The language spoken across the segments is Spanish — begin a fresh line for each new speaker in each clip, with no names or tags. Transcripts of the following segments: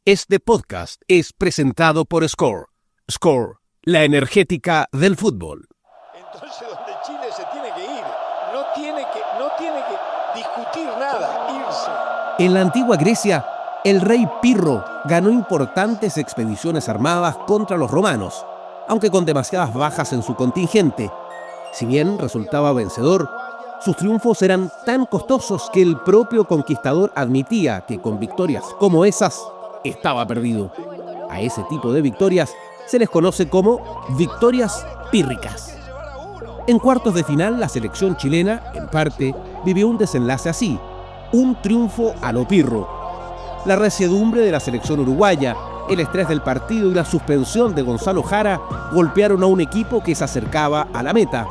Este podcast es presentado por Score. Score, la energética del fútbol.
Entonces donde Chile se tiene que ir, no tiene que discutir nada, irse.
En la antigua Grecia, el rey Pirro ganó importantes expediciones armadas contra los romanos, aunque con demasiadas bajas en su contingente. Si bien resultaba vencedor, sus triunfos eran tan costosos que el propio conquistador admitía que con victorias como esas estaba perdido. A ese tipo de victorias se les conoce como victorias pírricas. En cuartos de final, la selección chilena, en parte, vivió un desenlace así, un triunfo a lo Pirro. La resiedumbre de la selección uruguaya, el estrés del partido y la suspensión de Gonzalo Jara golpearon a un equipo que se acercaba a la meta.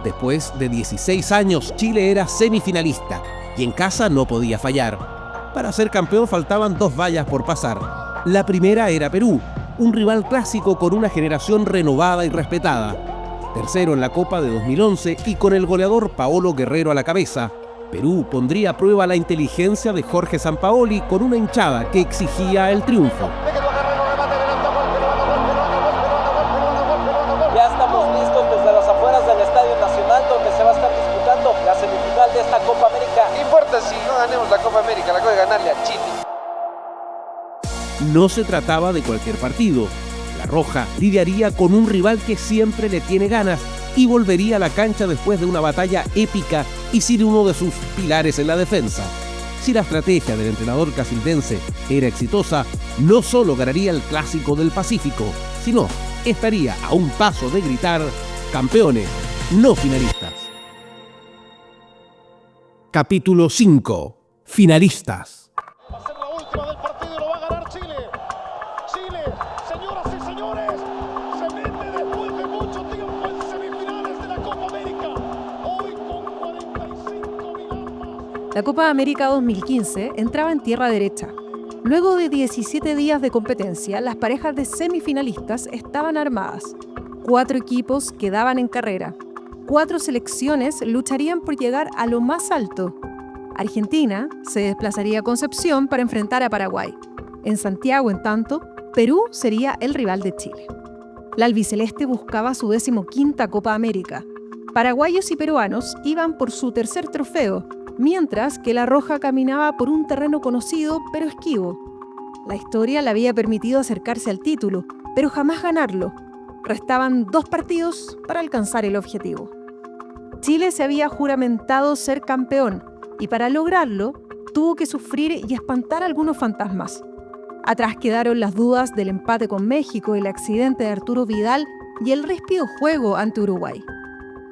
Después de 16 años, Chile era semifinalista y en casa no podía fallar. Para ser campeón faltaban 2 vallas por pasar. La primera era Perú, un rival clásico con una generación renovada y respetada. Tercero en la Copa de 2011 y con el goleador Paolo Guerrero a la cabeza, Perú pondría a prueba la inteligencia de Jorge Sampaoli con una hinchada que exigía el triunfo.
Ya estamos listos desde las afueras del Estadio Nacional, donde se va a estar disputando la semifinal de esta Copa América.
No importa si no ganemos la Copa América, la cosa es ganarle a Chile.
No se trataba de cualquier partido. La Roja lidiaría con un rival que siempre le tiene ganas y volvería a la cancha después de una batalla épica y sin uno de sus pilares en la defensa. Si la estrategia del entrenador casildense era exitosa, no solo ganaría el Clásico del Pacífico, sino estaría a un paso de gritar campeones, no finalistas. Capítulo 5. Finalistas.
Va a ser la última del partido y lo va a ganar Chile. Chile, señoras y señores, se mete después de mucho tiempo en semifinales de la Copa América. Hoy con 45.000 almas.
La Copa América 2015 entraba en tierra derecha. Luego de 17 días de competencia, las parejas de semifinalistas estaban armadas. 4 equipos quedaban en carrera. 4 selecciones lucharían por llegar a lo más alto. Argentina se desplazaría a Concepción para enfrentar a Paraguay. En Santiago, en tanto, Perú sería el rival de Chile. La albiceleste buscaba su 15ª Copa América. Paraguayos y peruanos iban por su tercer trofeo, mientras que la Roja caminaba por un terreno conocido pero esquivo. La historia le había permitido acercarse al título, pero jamás ganarlo. Restaban 2 partidos para alcanzar el objetivo. Chile se había juramentado ser campeón y para lograrlo tuvo que sufrir y espantar algunos fantasmas. Atrás quedaron las dudas del empate con México, el accidente de Arturo Vidal y el ríspido juego ante Uruguay.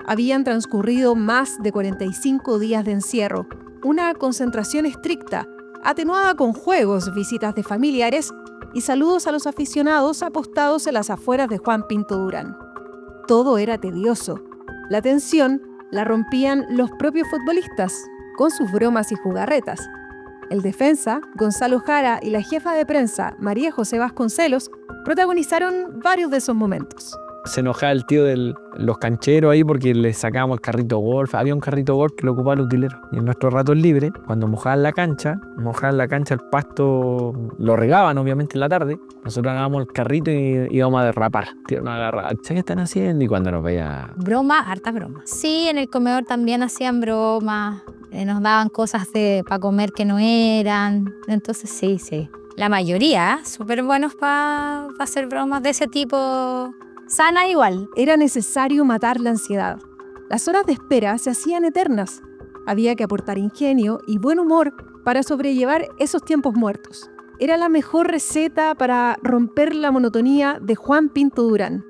Habían transcurrido más de 45 días de encierro, una concentración estricta, atenuada con juegos, visitas de familiares y saludos a los aficionados apostados en las afueras de Juan Pinto Durán. Todo era tedioso. La tensión la rompían los propios futbolistas, con sus bromas y jugarretas. El defensa, Gonzalo Jara, y la jefa de prensa, María José Vasconcelos, protagonizaron varios de esos momentos.
Se enojaba el tío de los cancheros ahí porque le sacábamos el carrito golf. Había un carrito golf que lo ocupaba el utilero. Y en nuestros ratos libres, cuando mojaban la cancha, el pasto lo regaban obviamente en la tarde. Nosotros agarrábamos el carrito y íbamos a derrapar. Tío nos agarraba, ¿qué están haciendo? Y cuando nos veía...
Broma, harta broma. Sí, en el comedor también hacían bromas. Nos daban cosas para comer que no eran. Entonces sí. La mayoría, súper buenos para hacer bromas de ese tipo... Sana igual.
Era necesario matar la ansiedad. Las horas de espera se hacían eternas. Había que aportar ingenio y buen humor para sobrellevar esos tiempos muertos. Era la mejor receta para romper la monotonía de Juan Pinto Durán.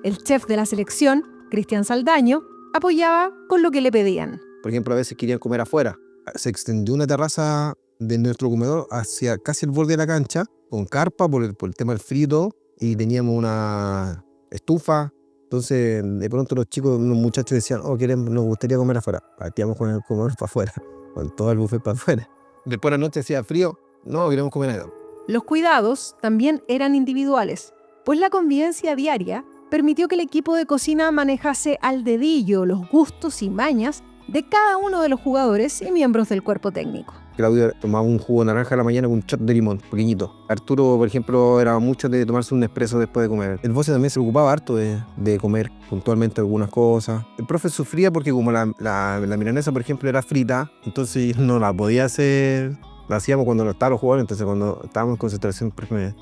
El chef de la selección, Cristian Saldaño, apoyaba con lo que le pedían.
Por ejemplo, a veces querían comer afuera. Se extendió una terraza de nuestro comedor hacia casi el borde de la cancha, con carpa por el tema del frío y todo, y teníamos una estufa. Entonces de pronto los muchachos decían, nos gustaría comer afuera. Partíamos con el comedor para afuera, con todo el buffet para afuera. Después de la noche hacía frío, no queremos comer nada.
Los cuidados también eran individuales, pues la convivencia diaria permitió que el equipo de cocina manejase al dedillo los gustos y mañas de cada uno de los jugadores y miembros del cuerpo técnico.
Claudio tomaba un jugo de naranja a la mañana con un shot de limón, pequeño. Arturo, por ejemplo, era mucho de tomarse un espresso después de comer. El Bose también se preocupaba harto de comer puntualmente algunas cosas. El profe sufría porque como la milanesa, por ejemplo, era frita, entonces no la podía hacer. La hacíamos cuando no estaban los jugadores, entonces cuando estábamos en concentración,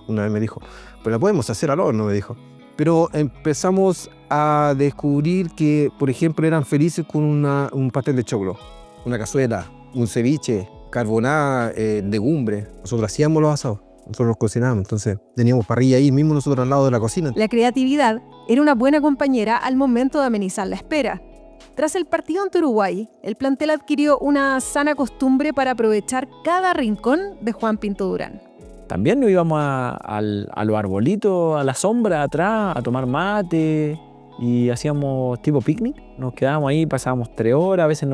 una vez me dijo, pues la podemos hacer al horno, me dijo. Pero empezamos a descubrir que, por ejemplo, eran felices con un pastel de choclo, una cazuela, un ceviche, carbonada, legumbre. Nosotros hacíamos los asados, nosotros los cocinábamos, entonces teníamos parrilla ahí mismo nosotros al lado de la cocina.
La creatividad era una buena compañera al momento de amenizar la espera. Tras el partido ante Uruguay, el plantel adquirió una sana costumbre para aprovechar cada rincón de Juan Pinto Durán.
También nos íbamos a los arbolitos, a la sombra, atrás, a tomar mate y hacíamos tipo picnic. Nos quedábamos ahí, pasábamos 3 horas, a veces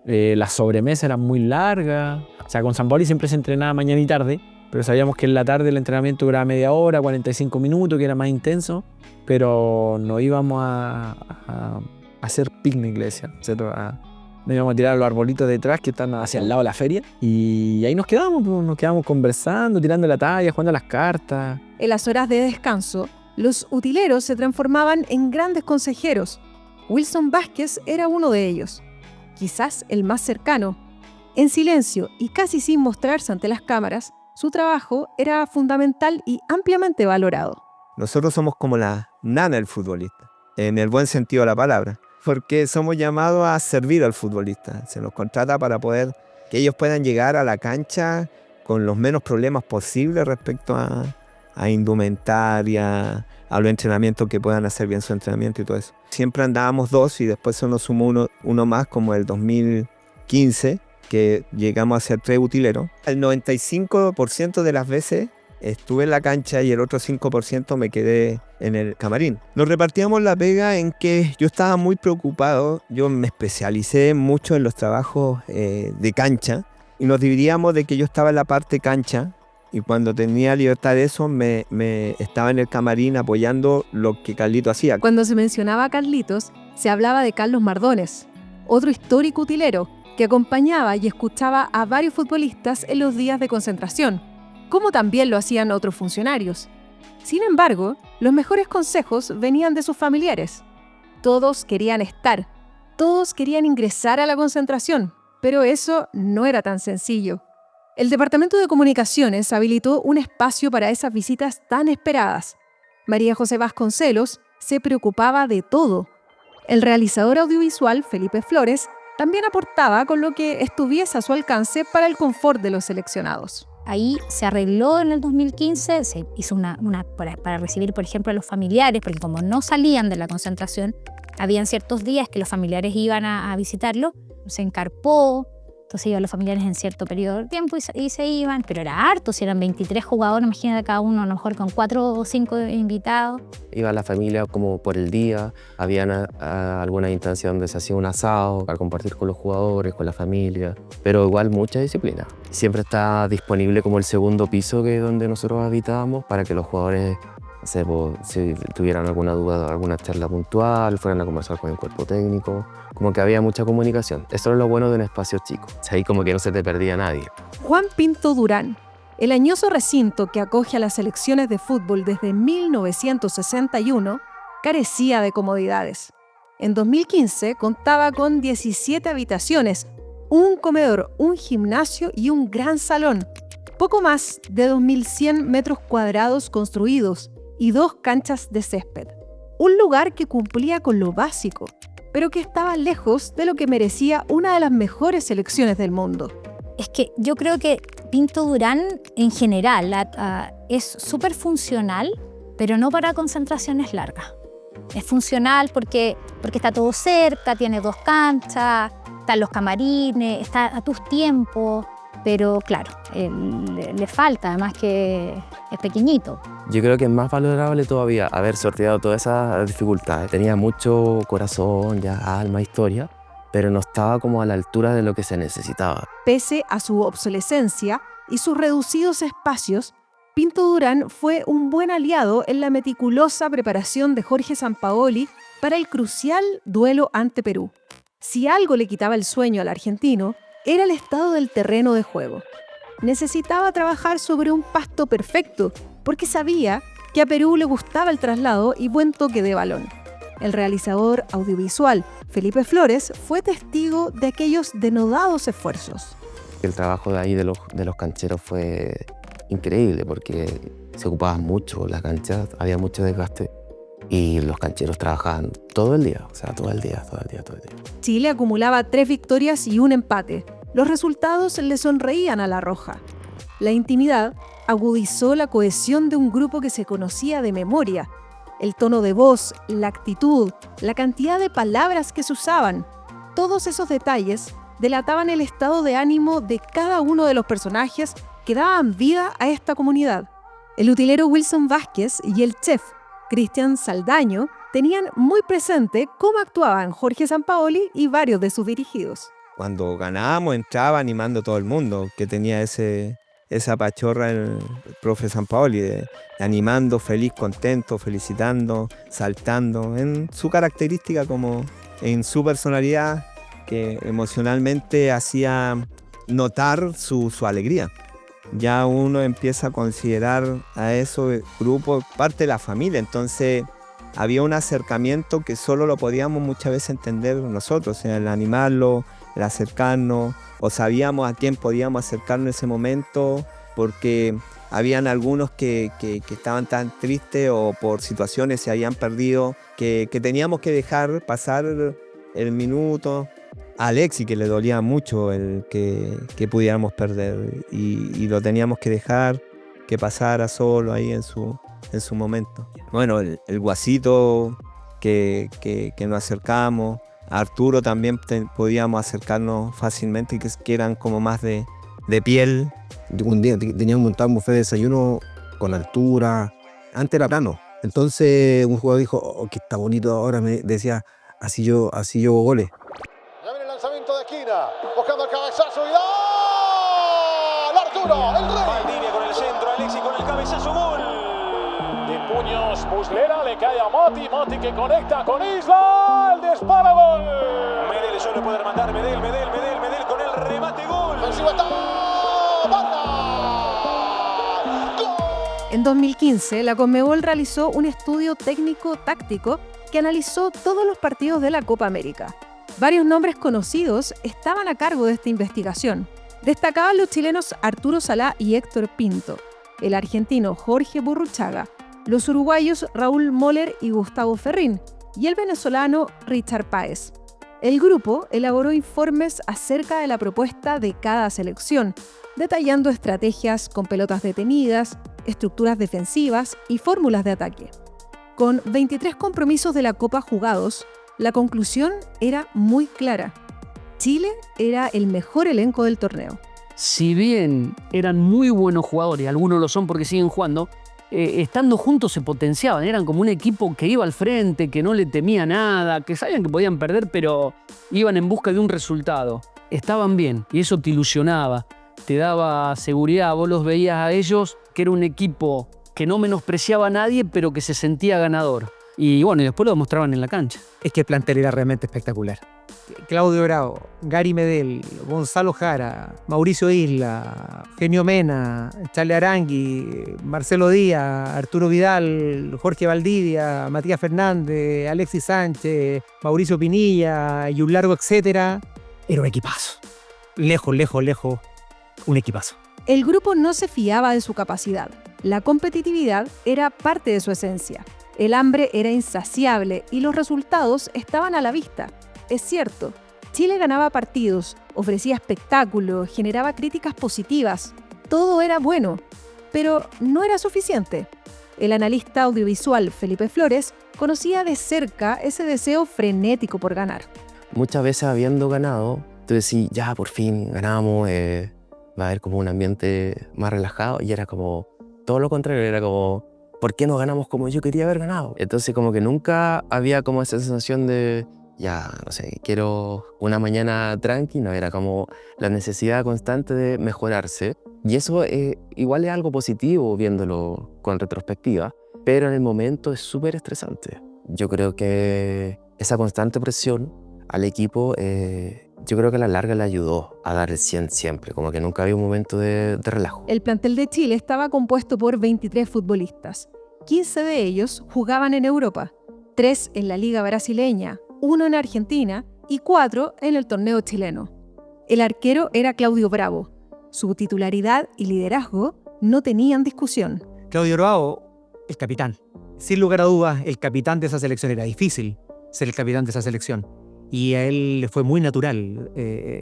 las sobremesas eran muy largas. O sea, con San Paoli siempre se entrenaba mañana y tarde, pero sabíamos que en la tarde el entrenamiento duraba media hora, 45 minutos, que era más intenso, pero nos íbamos a hacer picnic, le decían, ¿cierto? Nos íbamos a tirar a los arbolitos detrás que están hacia el lado de la feria y ahí nos quedábamos conversando, tirando la talla, jugando a las cartas.
En las horas de descanso, los utileros se transformaban en grandes consejeros. Wilson Vázquez era uno de ellos, quizás el más cercano. En silencio y casi sin mostrarse ante las cámaras, su trabajo era fundamental y ampliamente valorado.
Nosotros somos como la nana del futbolista, en el buen sentido de la palabra, porque somos llamados a servir al futbolista. Se nos contrata para que ellos puedan llegar a la cancha con los menos problemas posibles respecto a indumentaria, a los entrenamientos, que puedan hacer bien su entrenamiento y todo eso. Siempre andábamos 2 y después se nos sumó uno más, como el 2015, que llegamos a ser 3 utileros. El 95% de las veces estuve en la cancha y el otro 5% me quedé en el camarín. Nos repartíamos la pega en que yo estaba muy preocupado. Yo me especialicé mucho en los trabajos de cancha y nos dividíamos de que yo estaba en la parte cancha y cuando tenía libertad de eso me estaba en el camarín apoyando lo que Carlito hacía.
Cuando se mencionaba a Carlitos, se hablaba de Carlos Mardones, otro histórico utilero que acompañaba y escuchaba a varios futbolistas en los días de concentración, como también lo hacían otros funcionarios. Sin embargo, los mejores consejos venían de sus familiares. Todos querían estar, todos querían ingresar a la concentración, pero eso no era tan sencillo. El Departamento de Comunicaciones habilitó un espacio para esas visitas tan esperadas. María José Vasconcelos se preocupaba de todo. El realizador audiovisual, Felipe Flores, también aportaba con lo que estuviese a su alcance para el confort de los seleccionados.
Ahí se arregló en el 2015, se hizo para recibir, por ejemplo, a los familiares, porque como no salían de la concentración, habían ciertos días que los familiares iban a visitarlo, se encarpó, entonces iban los familiares en cierto periodo de tiempo y se iban, pero era harto, si eran 23 jugadores, imagínate cada uno, a lo mejor con 4 o 5 invitados.
Iba la familia como por el día, había alguna instancia donde se hacía un asado para compartir con los jugadores, con la familia, pero igual mucha disciplina. Siempre está disponible como el segundo piso, que es donde nosotros habitábamos, para que los jugadores, no sé, si tuvieran alguna duda, alguna charla puntual, fueran a conversar con el cuerpo técnico, como que había mucha comunicación. Eso es lo bueno de un espacio chico, ahí como que no se te perdía nadie.
Juan Pinto Durán, el añoso recinto que acoge a las selecciones de fútbol desde 1961, carecía de comodidades. En 2015 contaba con 17 habitaciones, un comedor, un gimnasio y un gran salón, poco más de 2.100 metros cuadrados construidos y 2 canchas de césped. Un lugar que cumplía con lo básico, pero que estaba lejos de lo que merecía una de las mejores selecciones del mundo.
Es que yo creo que Pinto Durán en general es súper funcional, pero no para concentraciones largas. Es funcional porque está todo cerca, tiene 2 canchas, están los camarines, está a tus tiempos, pero claro, le falta, además que es pequeñito.
Yo creo que es más valorable todavía haber sorteado todas esas dificultades. Tenía mucho corazón, ya alma, historia, pero no estaba como a la altura de lo que se necesitaba.
Pese a su obsolescencia y sus reducidos espacios, Pinto Durán fue un buen aliado en la meticulosa preparación de Jorge Sampaoli para el crucial duelo ante Perú. Si algo le quitaba el sueño al argentino, era el estado del terreno de juego. Necesitaba trabajar sobre un pasto perfecto, porque sabía que a Perú le gustaba el traslado y buen toque de balón. El realizador audiovisual Felipe Flores fue testigo de aquellos denodados esfuerzos.
El trabajo de ahí de los cancheros fue increíble porque se ocupaban mucho las canchas, había mucho desgaste y los cancheros trabajaban todo el día, o sea, todo el día.
Chile acumulaba 3 victorias y un empate. Los resultados le sonreían a la roja. La intimidad agudizó la cohesión de un grupo que se conocía de memoria. El tono de voz, la actitud, la cantidad de palabras que se usaban, todos esos detalles delataban el estado de ánimo de cada uno de los personajes que daban vida a esta comunidad. El utilero Wilson Vázquez y el chef Cristian Saldaño tenían muy presente cómo actuaban Jorge Sampaoli y varios de sus dirigidos.
Cuando ganábamos entraba animando a todo el mundo, que tenía esa pachorra el profe Sampaoli, de animando, feliz, contento, felicitando, saltando, en su característica como en su personalidad, que emocionalmente hacía notar su alegría. Ya uno empieza a considerar a esos grupos parte de la familia, entonces había un acercamiento que solo lo podíamos muchas veces entender nosotros, o sea, el animarlo, el acercarnos, o sabíamos a quién podíamos acercarnos en ese momento, porque habían algunos que estaban tan tristes o por situaciones se habían perdido, que teníamos que dejar pasar el minuto. A Alexis, que le dolía mucho el que pudiéramos perder y lo teníamos que dejar que pasara solo ahí en su momento. Bueno, el Guasito que nos acercamos, a Arturo también podíamos acercarnos fácilmente, que eran como más de piel.
Un día teníamos montado un buffet de desayuno con altura, antes era plano. Entonces un jugador dijo, oh, que está bonito ahora, me decía, así yo hago goles.
Ya viene el lanzamiento de esquina, buscando el cabezazo y ¡gol! Arturo, el rey.
Valdivia con el centro, Alexis con el cabezazo, gol.
De puños, Muslera le cae a Mati que conecta con Isla, el disparo, gol.
Medel solo puede mandar, Medel con el remate, gol.
Ofensiva está, banda. ¡Gol!
En 2015, la Conmebol realizó un estudio técnico-táctico que analizó todos los partidos de la Copa América. Varios nombres conocidos estaban a cargo de esta investigación. Destacaban los chilenos Arturo Salá y Héctor Pinto, el argentino Jorge Burruchaga, los uruguayos Raúl Moller y Gustavo Ferrín, y el venezolano Richard Páez. El grupo elaboró informes acerca de la propuesta de cada selección, detallando estrategias con pelotas detenidas, estructuras defensivas y fórmulas de ataque. Con 23 compromisos de la Copa jugados, la conclusión era muy clara. Chile era el mejor elenco del torneo.
Si bien eran muy buenos jugadores, algunos lo son porque siguen jugando, estando juntos se potenciaban, eran como un equipo que iba al frente, que no le temía nada, que sabían que podían perder, pero iban en busca de un resultado. Estaban bien y eso te ilusionaba, te daba seguridad, vos los veías a ellos, que era un equipo que no menospreciaba a nadie, pero que se sentía ganador. Y bueno, y después lo demostraban en la cancha.
Es que el plantel era realmente espectacular. Claudio Bravo, Gary Medel, Gonzalo Jara, Mauricio Isla, Genio Mena, Charles Arangui, Marcelo Díaz, Arturo Vidal, Jorge Valdivia, Matías Fernández, Alexis Sánchez, Mauricio Pinilla y un largo etcétera. Era un equipazo. Lejos, un equipazo.
El grupo no se fiaba de su capacidad. La competitividad era parte de su esencia. El hambre era insaciable y los resultados estaban a la vista. Es cierto, Chile ganaba partidos, ofrecía espectáculo, generaba críticas positivas. Todo era bueno, pero no era suficiente. El analista audiovisual Felipe Flores conocía de cerca ese deseo frenético por ganar.
Muchas veces habiendo ganado, tú decís, ya por fin ganamos, va a haber como un ambiente más relajado, y era como todo lo contrario, era como, ¿por qué no ganamos como yo quería haber ganado? Entonces como que nunca había como esa sensación de, ya, no sé, quiero una mañana tranqui, no, era como la necesidad constante de mejorarse. Y eso igual es algo positivo viéndolo con retrospectiva, pero en el momento es súper estresante. Yo creo que esa constante presión al equipo Yo creo que a la larga le ayudó a dar el 100 siempre, como que nunca había un momento de relajo.
El plantel de Chile estaba compuesto por 23 futbolistas. 15 de ellos jugaban en Europa, 3 en la Liga Brasileña, 1 en Argentina y 4 en el torneo chileno. El arquero era Claudio Bravo. Su titularidad y liderazgo no tenían discusión.
Claudio Bravo, el capitán. Sin lugar a dudas, el capitán de esa selección. Era difícil ser el capitán de esa selección. Y a él le fue muy natural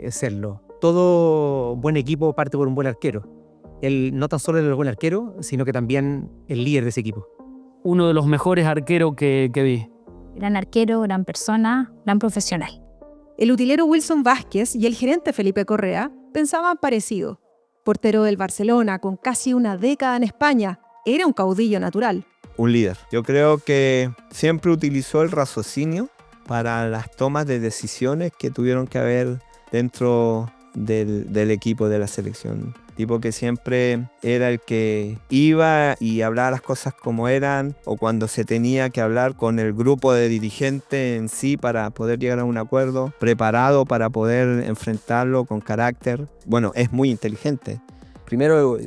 serlo. Todo buen equipo parte por un buen arquero. Él no tan solo era el buen arquero, sino que también el líder de ese equipo.
Uno de los mejores arqueros que vi.
Gran arquero, gran persona, gran profesional.
El utilero Wilson Vázquez y el gerente Felipe Correa pensaban parecido. Portero del Barcelona, con casi una década en España, era un caudillo natural.
Un líder. Yo creo que siempre utilizó el raciocinio para las tomas de decisiones que tuvieron que haber dentro del equipo de la selección. Tipo que siempre era el que iba y hablaba las cosas como eran, o cuando se tenía que hablar con el grupo de dirigentes en sí para poder llegar a un acuerdo, preparado para poder enfrentarlo con carácter. Bueno, es muy inteligente.
Primero,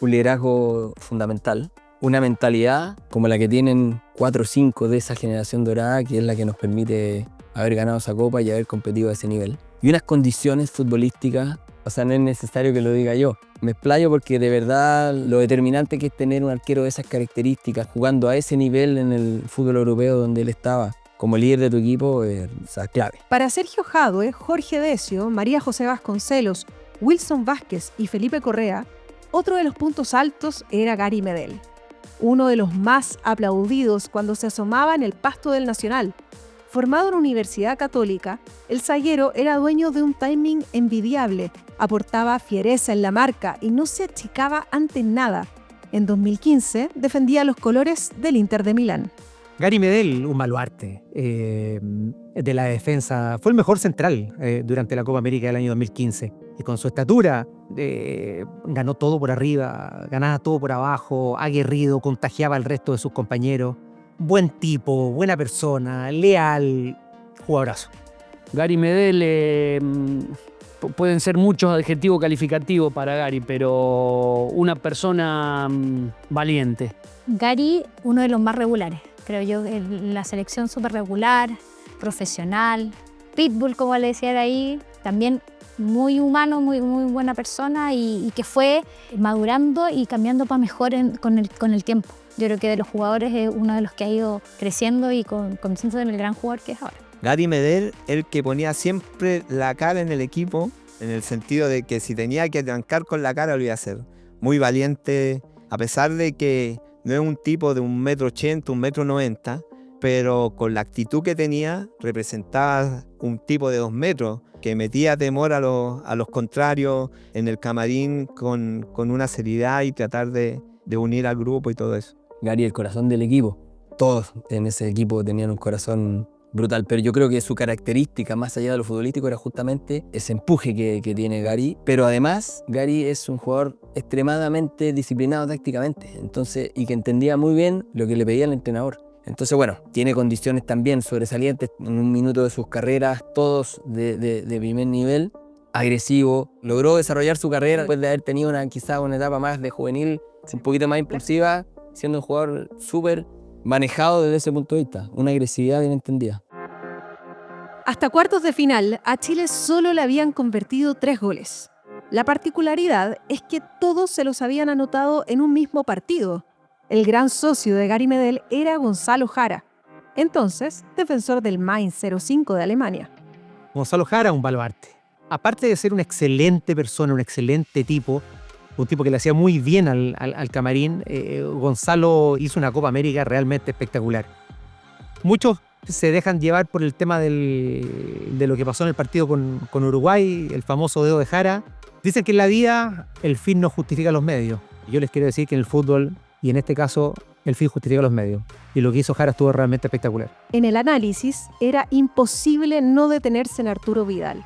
un liderazgo fundamental, una mentalidad como la que tienen 4 o 5 de esa generación dorada, que es la que nos permite haber ganado esa copa y haber competido a ese nivel. Y unas condiciones futbolísticas, o sea, no es necesario que lo diga yo. Me explayo porque de verdad lo determinante que es tener un arquero de esas características, jugando a ese nivel en el fútbol europeo donde él estaba, como líder de tu equipo, es clave.
Para Sergio Jadue, Jorge Decio, María José Vasconcelos, Wilson Vázquez y Felipe Correa, otro de los puntos altos era Gary Medel, uno de los más aplaudidos cuando se asomaba en el pasto del Nacional. Formado en Universidad Católica, el zaguero era dueño de un timing envidiable, aportaba fiereza en la marca y no se achicaba ante nada. En 2015 defendía los colores del Inter de Milán.
Gary Medel, un baluarte de la defensa, fue el mejor central durante la Copa América del año 2015. Y con su estatura ganó todo por arriba, ganaba todo por abajo, aguerrido, contagiaba al resto de sus compañeros. Buen tipo, buena persona, leal, jugadorazo.
Gary Medel, pueden ser muchos adjetivos calificativos para Gary, pero una persona valiente.
Gary, uno de los más regulares, creo yo, en la selección súper regular, profesional, pitbull, como le decían ahí, también muy humano, muy buena persona y que fue madurando y cambiando para mejor con el tiempo. Yo creo que de los jugadores es uno de los que ha ido creciendo y conociendo en el gran jugador que es ahora.
Gary Medel, el que ponía siempre la cara en el equipo, en el sentido de que si tenía que arrancar con la cara lo iba a hacer. Muy valiente, a pesar de que no es un tipo de 1,80 m, 1,90 m, pero con la actitud que tenía representaba un tipo de 2 metros que metía temor a los contrarios en el camarín con una seriedad y tratar de unir al grupo y todo eso.
Gary, el corazón del equipo. Todos en ese equipo tenían un corazón brutal, pero yo creo que su característica, más allá de lo futbolístico, era justamente ese empuje que tiene Gary. Pero además, Gary es un jugador extremadamente disciplinado tácticamente, entonces, y que entendía muy bien lo que le pedía el entrenador. Entonces, bueno, tiene condiciones también sobresalientes en un minuto de sus carreras, todos de primer nivel, agresivo. Logró desarrollar su carrera después de haber tenido quizá una etapa más de juvenil, un poquito más impulsiva, siendo un jugador súper manejado desde ese punto de vista, una agresividad bien entendida.
Hasta cuartos de final, a Chile solo le habían convertido 3 goles. La particularidad es que todos se los habían anotado en un mismo partido. El gran socio de Gary Medel era Gonzalo Jara, entonces defensor del Mainz 05 de Alemania.
Gonzalo Jara, un baluarte. Aparte de ser una excelente persona, un excelente tipo, un tipo que le hacía muy bien al camarín, Gonzalo hizo una Copa América realmente espectacular. Muchos se dejan llevar por el tema de lo que pasó en el partido con Uruguay, el famoso dedo de Jara. Dicen que en la vida el fin no justifica los medios. Yo les quiero decir que en el fútbol, y en este caso, el fin justifica los medios. Y lo que hizo Jara estuvo realmente espectacular.
En el análisis, era imposible no detenerse en Arturo Vidal.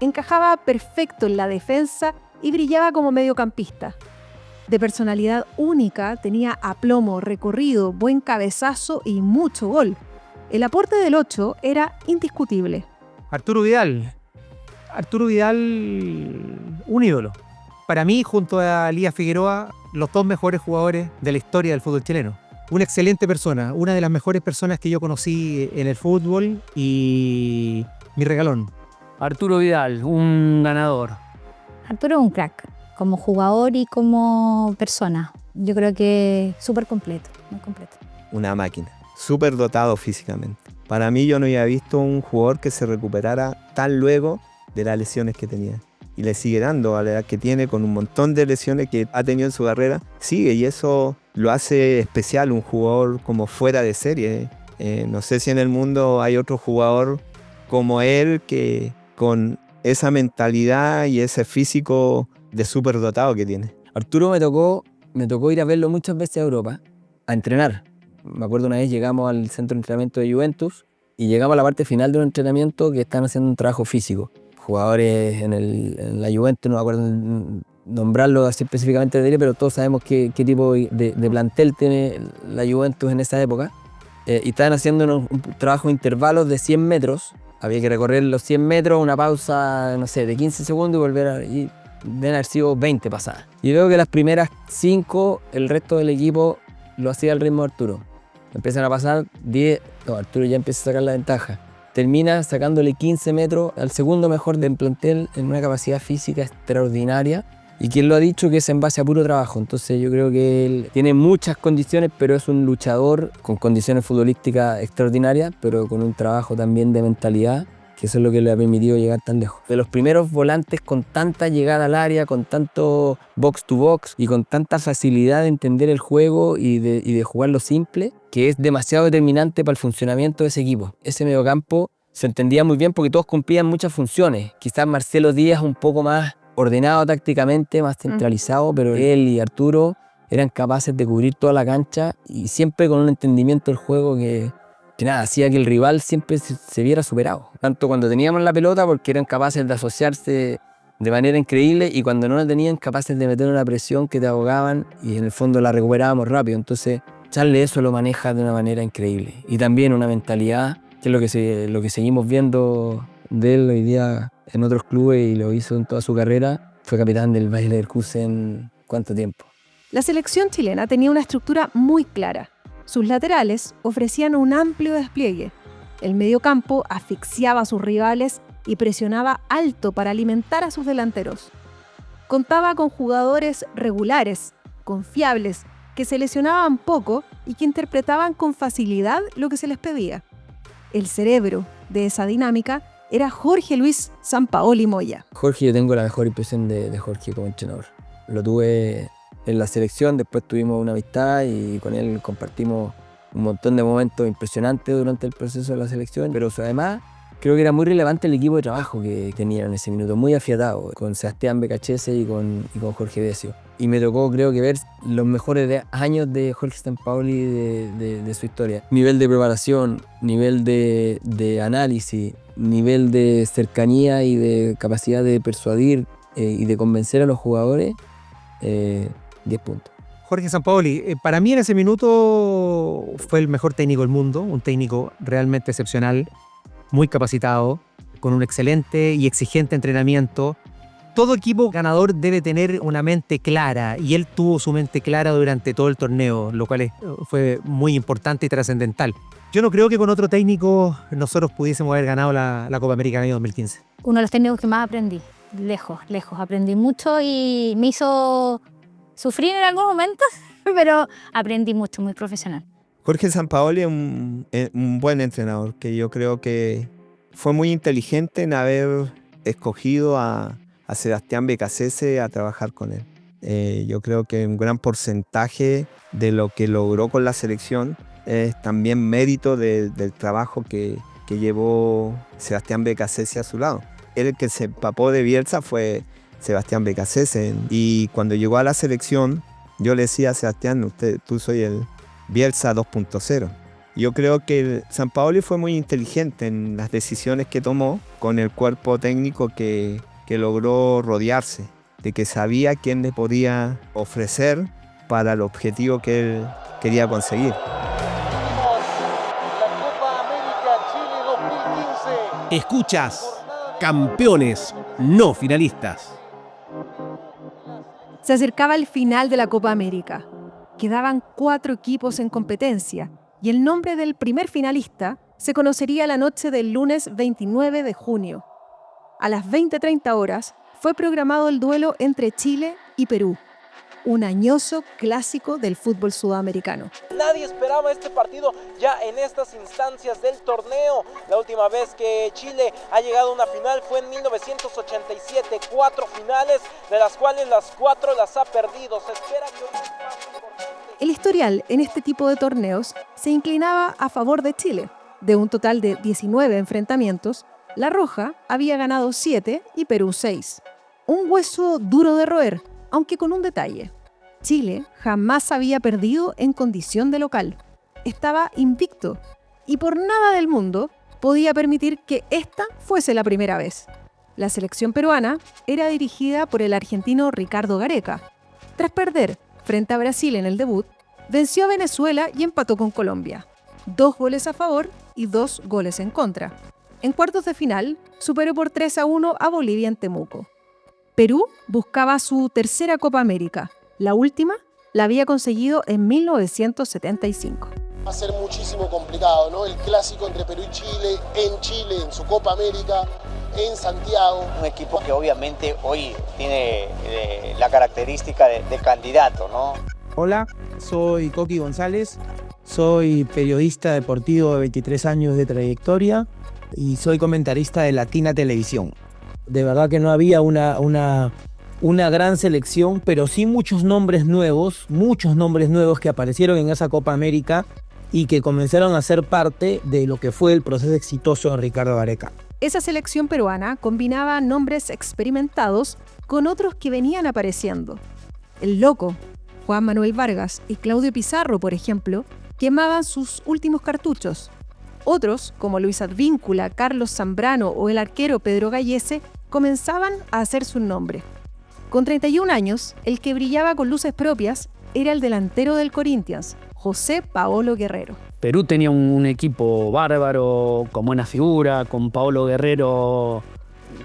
Encajaba perfecto en la defensa y brillaba como mediocampista. De personalidad única, tenía aplomo, recorrido, buen cabezazo y mucho gol. El aporte del 8 era indiscutible.
Arturo Vidal, Arturo Vidal, un ídolo. Para mí, junto a Elías Figueroa, los dos mejores jugadores de la historia del fútbol chileno. Una excelente persona, una de las mejores personas que yo conocí en el fútbol y mi regalón.
Arturo Vidal, un ganador.
Arturo es un crack, como jugador y como persona. Yo creo que súper completo, muy completo.
Una máquina, súper dotado físicamente. Para mí yo no había visto un jugador que se recuperara tan luego de las lesiones que tenía. Y le sigue dando a la edad que tiene, con un montón de lesiones que ha tenido en su carrera. Sigue, y eso lo hace especial, un jugador como fuera de serie. No sé si en el mundo hay otro jugador como él que con esa mentalidad y ese físico de súper dotado que tiene.
Arturo me tocó ir a verlo muchas veces a Europa, a entrenar. Me acuerdo una vez llegamos al centro de entrenamiento de Juventus y llegamos a la parte final de un entrenamiento que están haciendo un trabajo físico. Jugadores en la Juventus, no me acuerdo nombrarlo así específicamente, pero todos sabemos qué tipo de plantel tiene la Juventus en esa época. Y estaban haciendo un trabajo de intervalos de 100 metros. Había que recorrer los 100 metros, una pausa, no sé, de 15 segundos y volver a... Y deben haber sido 20 pasadas. Y veo que las primeras 5, el resto del equipo lo hacía al ritmo de Arturo. Empiezan a pasar 10, no, Arturo ya empieza a sacar la ventaja. Termina sacándole 15 metros al segundo mejor del plantel en una capacidad física extraordinaria. Y quien lo ha dicho que es en base a puro trabajo. Entonces yo creo que él tiene muchas condiciones, pero es un luchador con condiciones futbolísticas extraordinarias, pero con un trabajo también de mentalidad, que eso es lo que le ha permitido llegar tan lejos. De los primeros volantes con tanta llegada al área, con tanto box to box y con tanta facilidad de entender el juego y de jugarlo simple, que es demasiado determinante para el funcionamiento de ese equipo. Ese mediocampo se entendía muy bien porque todos cumplían muchas funciones. Quizás Marcelo Díaz un poco más ordenado tácticamente, más centralizado, pero él y Arturo eran capaces de cubrir toda la cancha y siempre con un entendimiento del juego que nada, hacía que el rival siempre se viera superado. Tanto cuando teníamos la pelota, porque eran capaces de asociarse de manera increíble, y cuando no la tenían, capaces de meter una presión que te ahogaban y en el fondo la recuperábamos rápido. Entonces, Charles eso lo maneja de una manera increíble. Y también una mentalidad, que es lo que seguimos viendo de él hoy día en otros clubes y lo hizo en toda su carrera. Fue capitán del Bayer Leverkusen, ¿cuánto tiempo?
La selección chilena tenía una estructura muy clara. Sus laterales ofrecían un amplio despliegue. El mediocampo asfixiaba a sus rivales y presionaba alto para alimentar a sus delanteros. Contaba con jugadores regulares, confiables, que se lesionaban poco y que interpretaban con facilidad lo que se les pedía. El cerebro de esa dinámica era Jorge Luis Sampaoli Moya.
Jorge, yo tengo la mejor impresión de Jorge como entrenador. Lo tuve en la selección, después tuvimos una amistad y con él compartimos un montón de momentos impresionantes durante el proceso de la selección, pero además creo que era muy relevante el equipo de trabajo que tenían en ese minuto, muy afiatado, con Sebastián Becachese y con Jorge Decio. Y me tocó, creo que, ver los mejores años de Jorge Sampaoli de su historia. Nivel de preparación, nivel de análisis, nivel de cercanía y de capacidad de persuadir y de convencer a los jugadores, 10 puntos.
Jorge Sampaoli, para mí en ese minuto fue el mejor técnico del mundo, un técnico realmente excepcional, muy capacitado, con un excelente y exigente entrenamiento. Todo equipo ganador debe tener una mente clara, y él tuvo su mente clara durante todo el torneo, lo cual fue muy importante y trascendental. Yo no creo que con otro técnico nosotros pudiésemos haber ganado la Copa América en el año 2015.
Uno de los técnicos que más aprendí, lejos. Aprendí mucho y me hizo sufrir en algunos momentos, pero aprendí mucho, muy profesional.
Jorge Sampaoli es un buen entrenador, que yo creo que fue muy inteligente en haber escogido a Sebastián Becachese a trabajar con él. Yo creo que un gran porcentaje de lo que logró con la selección es también mérito del trabajo que llevó Sebastián Becachese a su lado. El que se empapó de Bielsa fue Sebastián Becachese, y cuando llegó a la selección yo le decía a Sebastián, tú soy el Bielsa 2.0. Yo creo que Sampaoli fue muy inteligente en las decisiones que tomó con el cuerpo técnico que logró rodearse, de que sabía quién le podía ofrecer para el objetivo que él quería conseguir.
Escuchas Campeones no finalistas.
Se acercaba el final de la Copa América. Quedaban 4 equipos en competencia y el nombre del primer finalista se conocería la noche del lunes 29 de junio. A las 20:30 horas fue programado el duelo entre Chile y Perú, un añoso clásico del fútbol sudamericano.
Nadie esperaba este partido ya en estas instancias del torneo. La última vez que Chile ha llegado a una final fue en 1987, 4 finales, de las cuales las 4 las ha perdido. Se espera que hoy...
El historial en este tipo de torneos se inclinaba a favor de Chile. De un total de 19 enfrentamientos, La Roja había ganado 7 y Perú 6. Un hueso duro de roer, aunque con un detalle. Chile jamás había perdido en condición de local. Estaba invicto y por nada del mundo podía permitir que esta fuese la primera vez. La selección peruana era dirigida por el argentino Ricardo Gareca. Tras perder frente a Brasil en el debut, venció a Venezuela y empató con Colombia. 2 goles a favor y 2 goles en contra. En cuartos de final, superó por 3-1 a Bolivia en Temuco. Perú buscaba su tercera Copa América. La última la había conseguido en 1975.
Va a ser muchísimo complicado, ¿no? El clásico entre Perú y Chile, en su Copa América, en Santiago.
Un equipo que obviamente hoy tiene la característica de candidato, ¿no?
Hola, soy Coqui González, soy periodista deportivo de 23 años de trayectoria y soy comentarista de Latina Televisión. De verdad que no había una gran selección, pero sí muchos nombres nuevos que aparecieron en esa Copa América y que comenzaron a ser parte de lo que fue el proceso exitoso de Ricardo Gareca.
Esa selección peruana combinaba nombres experimentados con otros que venían apareciendo. El Loco, Juan Manuel Vargas y Claudio Pizarro, por ejemplo, quemaban sus últimos cartuchos. Otros, como Luis Advíncula, Carlos Zambrano o el arquero Pedro Gallese, comenzaban a hacer su nombre. Con 31 años, el que brillaba con luces propias era el delantero del Corinthians, José Paolo Guerrero.
Perú tenía un equipo bárbaro, con buena figura, con Paolo Guerrero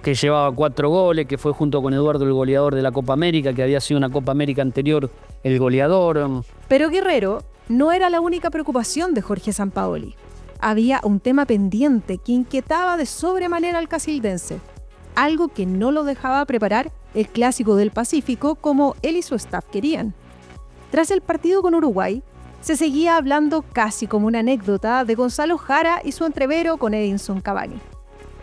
que llevaba 4 goles, que fue junto con Eduardo el goleador de la Copa América, que había sido una Copa América anterior el goleador.
Pero Guerrero no era la única preocupación de Jorge Sampaoli. Había un tema pendiente que inquietaba de sobremanera al casildense, algo que no lo dejaba preparar el Clásico del Pacífico como él y su staff querían. Tras el partido con Uruguay, se seguía hablando casi como una anécdota de Gonzalo Jara y su entrevero con Edinson Cavani.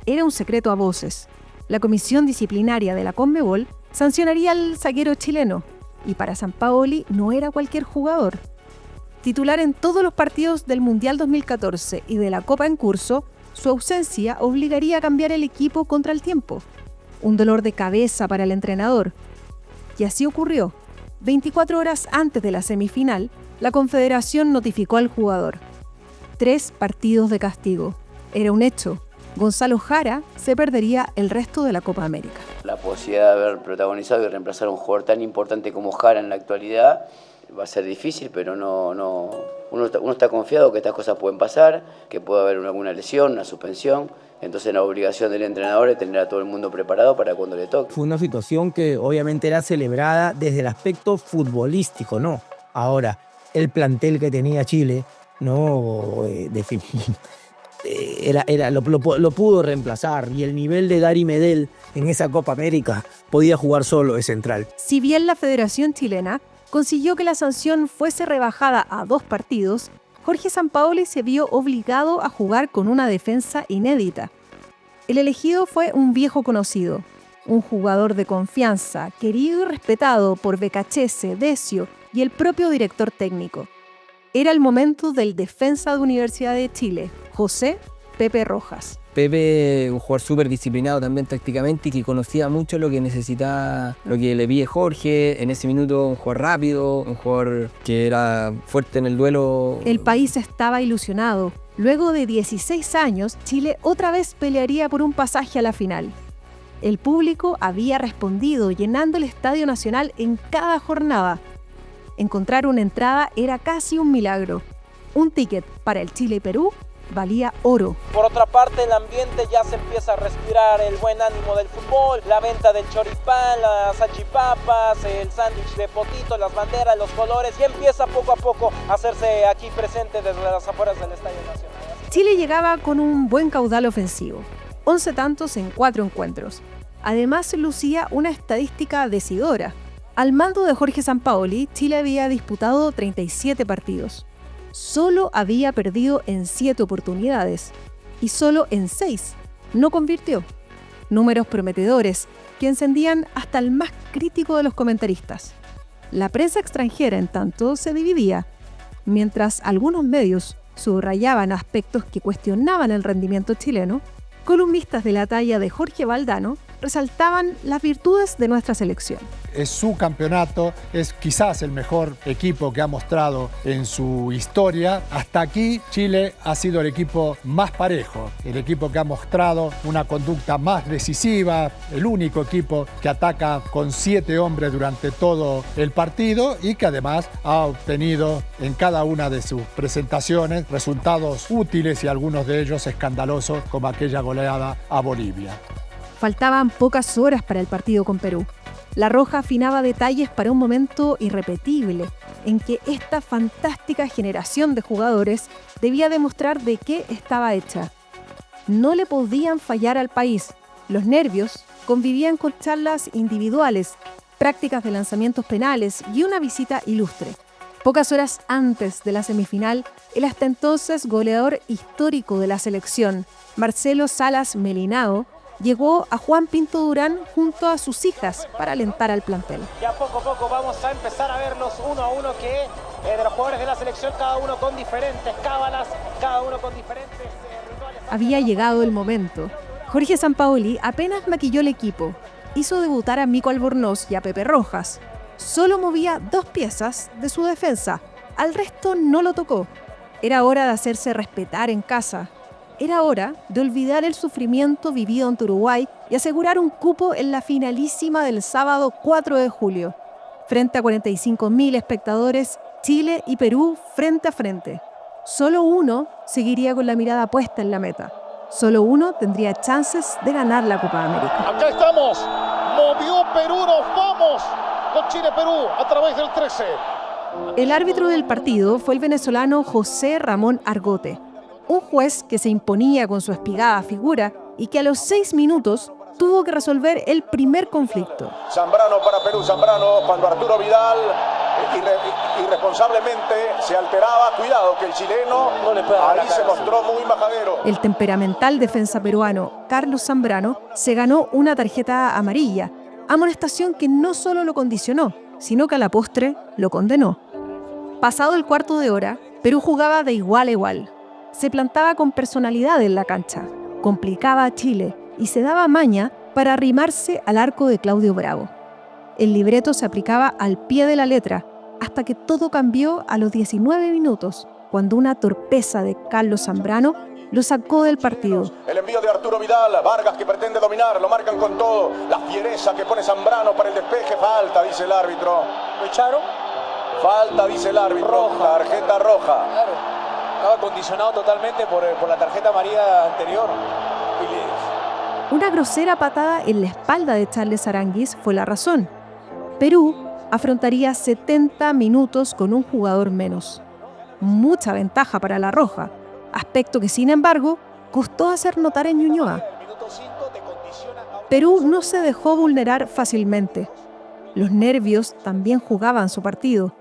Era un secreto a voces. La comisión disciplinaria de la Conmebol sancionaría al zaguero chileno, y para Sampaoli no era cualquier jugador. Titular en todos los partidos del Mundial 2014 y de la Copa en curso, su ausencia obligaría a cambiar el equipo contra el tiempo. Un dolor de cabeza para el entrenador. Y así ocurrió. 24 horas antes de la semifinal, la Confederación notificó al jugador. 3 partidos de castigo. Era un hecho. Gonzalo Jara se perdería el resto de la Copa América.
La posibilidad de haber protagonizado y reemplazar a un jugador tan importante como Jara en la actualidad va a ser difícil, pero uno está confiado que estas cosas pueden pasar, que puede haber alguna lesión, una suspensión. Entonces la obligación del entrenador es tener a todo el mundo preparado para cuando le toque.
Fue una situación que obviamente era celebrada desde el aspecto futbolístico, ¿no? Ahora, el plantel que tenía Chile, ¿no? Lo pudo reemplazar, y el nivel de Gary Medel en esa Copa América podía jugar solo de central.
Si bien la Federación Chilena consiguió que la sanción fuese rebajada a 2 partidos, Jorge Sampaoli se vio obligado a jugar con una defensa inédita. El elegido fue un viejo conocido, un jugador de confianza, querido y respetado por Becachese, Decio y el propio director técnico. Era el momento del defensa de Universidad de Chile, José Pepe Rojas.
Pepe, un jugador súper disciplinado también tácticamente y que conocía mucho lo que necesitaba, lo que le pide Jorge. En ese minuto, un jugador rápido, un jugador que era fuerte en el duelo.
El país estaba ilusionado. Luego de 16 años, Chile otra vez pelearía por un pasaje a la final. El público había respondido llenando el Estadio Nacional en cada jornada. Encontrar una entrada era casi un milagro. Un ticket para el Chile y Perú valía oro.
Por otra parte, el ambiente ya se empieza a respirar, el buen ánimo del fútbol, la venta del choripán, las salchipapas, el sándwich de potito, las banderas, los colores, y empieza poco a poco a hacerse aquí presente desde las afueras del Estadio Nacional.
Chile llegaba con un buen caudal ofensivo, 11 tantos en 4 encuentros. Además, lucía una estadística decidora. Al mando de Jorge Sampaoli, Chile había disputado 37 partidos. Solo había perdido en 7 oportunidades y solo en 6 no convirtió. Números prometedores que encendían hasta el más crítico de los comentaristas. La prensa extranjera, en tanto, se dividía, mientras algunos medios subrayaban aspectos que cuestionaban el rendimiento chileno. Columnistas de la talla de Jorge Valdano resaltaban las virtudes de nuestra selección.
Es su campeonato, es quizás el mejor equipo que ha mostrado en su historia. Hasta aquí Chile ha sido el equipo más parejo, el equipo que ha mostrado una conducta más decisiva, el único equipo que ataca con 7 hombres durante todo el partido y que además ha obtenido en cada una de sus presentaciones resultados útiles y algunos de ellos escandalosos, como aquella goleada a Bolivia.
Faltaban pocas horas para el partido con Perú. La Roja afinaba detalles para un momento irrepetible, en que esta fantástica generación de jugadores debía demostrar de qué estaba hecha. No le podían fallar al país. Los nervios convivían con charlas individuales, prácticas de lanzamientos penales y una visita ilustre. Pocas horas antes de la semifinal, el hasta entonces goleador histórico de la selección, Marcelo Salas Melinao, llegó a Juan Pinto Durán junto a sus hijas para alentar al plantel.
Ya poco a poco vamos a empezar a verlos uno a uno de los jugadores de la selección, cada uno con diferentes cábalas, cada uno con diferentes rituales.
Había llegado el momento. Jorge Sampaoli apenas maquilló el equipo. Hizo debutar a Mico Albornoz y a Pepe Rojas. Solo movía 2 piezas de su defensa. Al resto no lo tocó. Era hora de hacerse respetar en casa. Era hora de olvidar el sufrimiento vivido en Uruguay y asegurar un cupo en la finalísima del sábado 4 de julio. Frente a 45.000 espectadores, Chile y Perú frente a frente. Solo uno seguiría con la mirada puesta en la meta. Solo uno tendría chances de ganar la Copa América.
Acá estamos. Movió Perú, nos vamos con Chile-Perú a través del 13.
El árbitro del partido fue el venezolano José Ramón Argote. Un juez que se imponía con su espigada figura y que a los 6 minutos tuvo que resolver el primer conflicto.
Zambrano para Perú, Zambrano cuando Arturo Vidal irresponsablemente se alteraba, cuidado que el chileno ahí se mostró muy majadero.
El temperamental defensa peruano Carlos Zambrano se ganó una tarjeta amarilla, amonestación que no solo lo condicionó, sino que a la postre lo condenó. Pasado el cuarto de hora, Perú jugaba de igual a igual. Se plantaba con personalidad en la cancha, complicaba a Chile y se daba maña para arrimarse al arco de Claudio Bravo. El libreto se aplicaba al pie de la letra, hasta que todo cambió a los 19 minutos, cuando una torpeza de Carlos Zambrano lo sacó del partido.
El envío de Arturo Vidal, Vargas que pretende dominar, lo marcan con todo. La fiereza que pone Zambrano para el despeje, falta, dice el árbitro.
¿Lo echaron?
Falta, dice el árbitro, roja. Tarjeta roja.
Claro. Estaba condicionado totalmente por la tarjeta amarilla anterior.
Una grosera patada en la espalda de Charles Aranguis fue la razón. Perú afrontaría 70 minutos con un jugador menos. Mucha ventaja para la Roja, aspecto que sin embargo costó hacer notar en Ñuñoa. Perú no se dejó vulnerar fácilmente. Los nervios también jugaban su partido.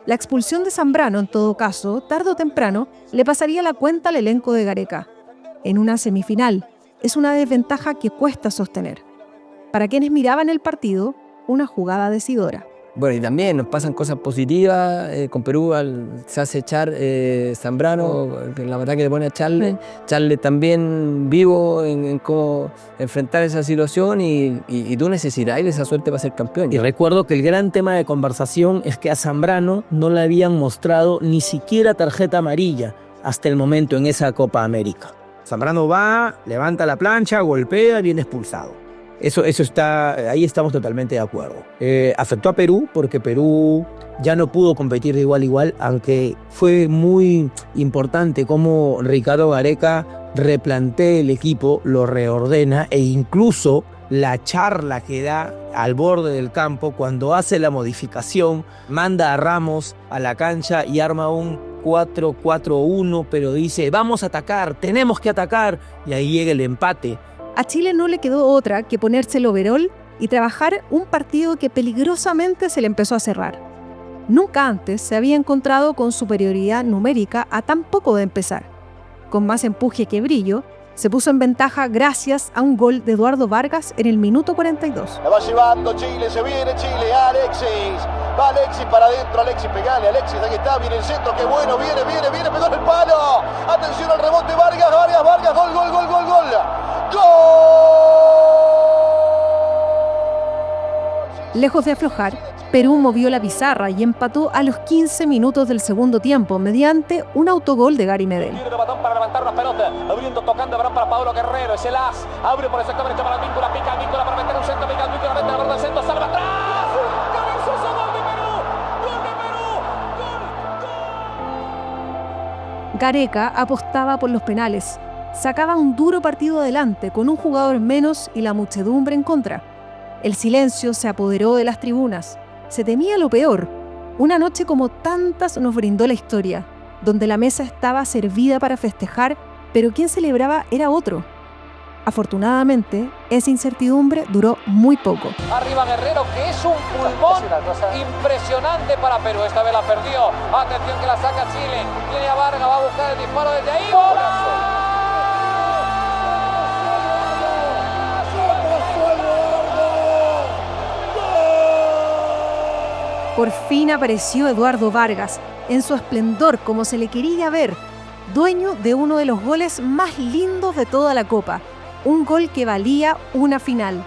La expulsión de Zambrano, en todo caso, tarde o temprano, le pasaría la cuenta al elenco de Gareca. En una semifinal, es una desventaja que cuesta sostener. Para quienes miraban el partido, una jugada decidora.
Bueno, y también nos pasan cosas positivas. Con Perú se hace echar Zambrano, la verdad que le pone a Charles. Charles también vivo en cómo enfrentar esa situación y tú necesitas esa suerte para ser campeón.
Y recuerdo que el gran tema de conversación es que a Zambrano no le habían mostrado ni siquiera tarjeta amarilla hasta el momento en esa Copa América. Zambrano va, levanta la plancha, golpea, viene expulsado. Eso está, ahí estamos totalmente de acuerdo. Afectó a Perú porque Perú ya no pudo competir de igual a igual, aunque fue muy importante cómo Ricardo Gareca replantea el equipo, lo reordena e incluso la charla que da al borde del campo cuando hace la modificación, manda a Ramos a la cancha y arma un 4-4-1, pero dice vamos a atacar, tenemos que atacar, y ahí llega el empate.
A Chile no le quedó otra que ponerse el overol y trabajar un partido que peligrosamente se le empezó a cerrar. Nunca antes se había encontrado con superioridad numérica a tan poco de empezar. Con más empuje que brillo, se puso en ventaja gracias a un gol de Eduardo Vargas en el minuto 42.
La va llevando Chile, se viene Chile, Alexis. Va Alexis para adentro, Alexis, pegale, Alexis, ahí está, viene el centro, qué bueno, viene, pegó en el palo. Atención al rebote, Vargas, gol.
Lejos de aflojar, Perú movió la pizarra y empató a los 15 minutos del segundo tiempo mediante un autogol de Gary Medel.
Tiene batón para levantar las pelotas, abriendo, tocando, balón para Pablo Guerrero, es el as, abre por el sector derecho para Víncula, pica Víncula para meter un centro, pica Víncula, mete la barra del centro, salva atrás. ¡Cabezazo, gol de Perú!
Gareca apostaba por los penales, sacaba un duro partido adelante con un jugador menos y la muchedumbre en contra. El silencio se apoderó de las tribunas. Se temía lo peor. Una noche como tantas nos brindó la historia, donde la mesa estaba servida para festejar, pero quien celebraba era otro. Afortunadamente, esa incertidumbre duró muy poco.
Arriba Guerrero, que es un pulmón impresionante para Perú. Esta vez la perdió. Atención que la saca Chile. Tiene a Vargas, va a buscar el disparo desde ahí. ¡Golazo!
Por fin apareció Eduardo Vargas, en su esplendor como se le quería ver, dueño de uno de los goles más lindos de toda la Copa. Un gol que valía una final.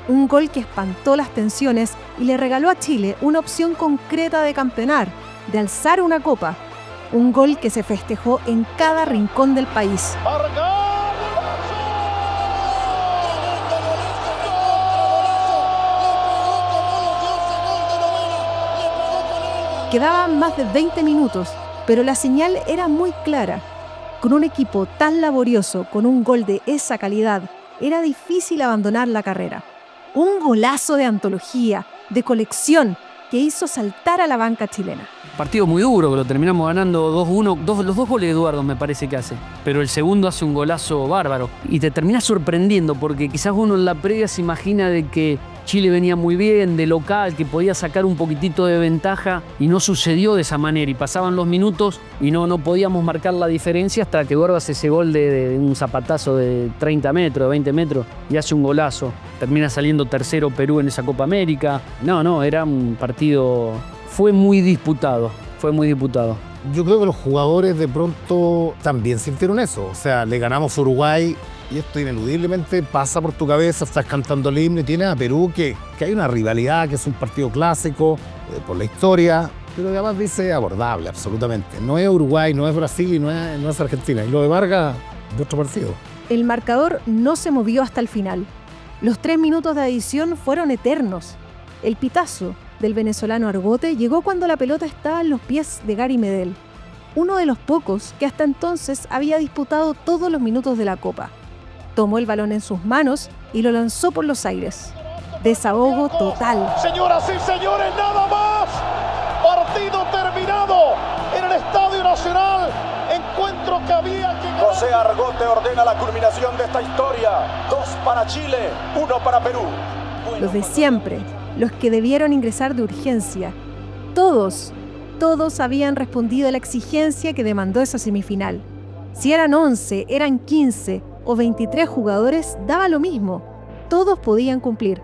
Un gol que espantó las tensiones y le regaló a Chile una opción concreta de campeonar, de alzar una copa. Un gol que se festejó en cada rincón del país. Quedaban más de 20 minutos, pero la señal era muy clara. Con un equipo tan laborioso, con un gol de esa calidad, era difícil abandonar la carrera. Un golazo de antología, de colección, que hizo saltar a la banca chilena.
Partido muy duro, que lo terminamos ganando 2-1. Los dos goles de Eduardo me parece que hace. Pero el segundo hace un golazo bárbaro. Y te terminás sorprendiendo, porque quizás uno en la previa se imagina de que Chile venía muy bien, de local, que podía sacar un poquitito de ventaja, y no sucedió de esa manera. Y pasaban los minutos y no podíamos marcar la diferencia hasta que Eduardo hace ese gol de un zapatazo de 30 metros, de 20 metros, y hace un golazo. Termina saliendo tercero Perú en esa Copa América. No, era un partido... Fue muy disputado.
Yo creo que los jugadores de pronto también sintieron eso. O sea, le ganamos a Uruguay y esto ineludiblemente pasa por tu cabeza, estás cantando el himno y tienes a Perú que hay una rivalidad, que es un partido clásico por la historia, pero además dice abordable absolutamente. No es Uruguay, no es Brasil y no es Argentina. Y lo de Vargas, de otro partido.
El marcador no se movió hasta el final. Los 3 minutos de adición fueron eternos. El pitazo del venezolano Argote llegó cuando la pelota estaba en los pies de Gary Medel, uno de los pocos que hasta entonces había disputado todos los minutos de la Copa. Tomó el balón en sus manos y lo lanzó por los aires. Desahogo total.
Señoras y señores, nada más. Partido terminado en el Estadio Nacional. Encuentro que había que ganar.
José Argote ordena la culminación de esta historia. 2 para Chile, 1 para Perú.
Los de siempre, los que debieron ingresar de urgencia. Todos habían respondido a la exigencia que demandó esa semifinal. Si eran 11, eran 15 o 23 jugadores, daba lo mismo. Todos podían cumplir.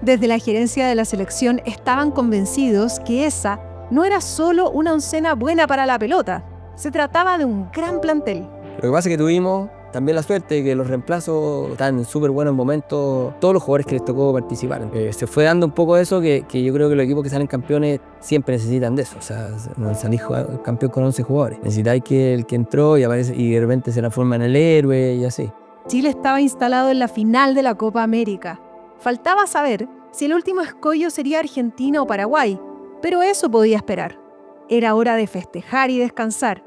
Desde la gerencia de la selección estaban convencidos que esa no era solo una oncena buena para la pelota. Se trataba de un gran plantel.
Lo que pasa es que tuvimos también la suerte de que los reemplazos están en súper buenos momentos, todos los jugadores que les tocó participar. Se fue dando un poco de eso que yo creo que los equipos que salen campeones siempre necesitan de eso. O sea, no salís campeón con 11 jugadores. Necesitáis que el que entró y aparece y de repente se transforma en el héroe y así.
Chile estaba instalado en la final de la Copa América. Faltaba saber si el último escollo sería Argentina o Paraguay, pero eso podía esperar. Era hora de festejar y descansar.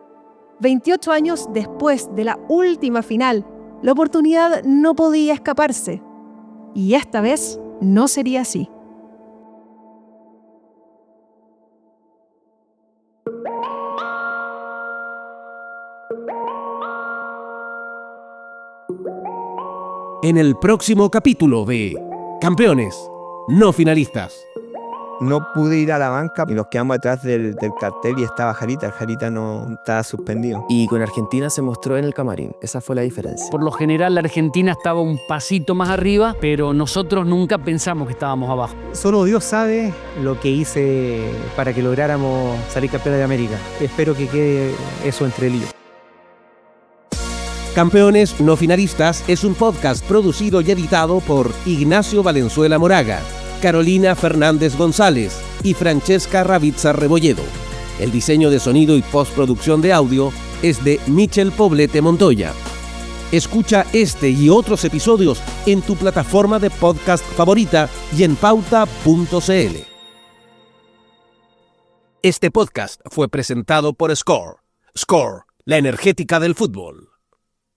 28 años después de la última final, la oportunidad no podía escaparse. Y esta vez no sería así.
En el próximo capítulo de Campeones, no finalistas.
No pude ir a la banca y nos quedamos atrás del cartel y estaba Jarita. El Jarita no estaba suspendido.
Y con Argentina se mostró en el camarín. Esa fue la diferencia.
Por lo general la Argentina estaba un pasito más arriba, pero nosotros nunca pensamos que estábamos abajo.
Solo Dios sabe lo que hice para que lográramos salir campeones de América. Espero que quede eso entre él y yo.
Campeones no finalistas es un podcast producido y editado por Ignacio Valenzuela Moraga, Carolina Fernández González y Francesca Ravizza Rebolledo. El diseño de sonido y postproducción de audio es de Michel Poblete Montoya. Escucha este y otros episodios en tu plataforma de podcast favorita y en pauta.cl. Este podcast fue presentado por Score. Score, la energética del fútbol.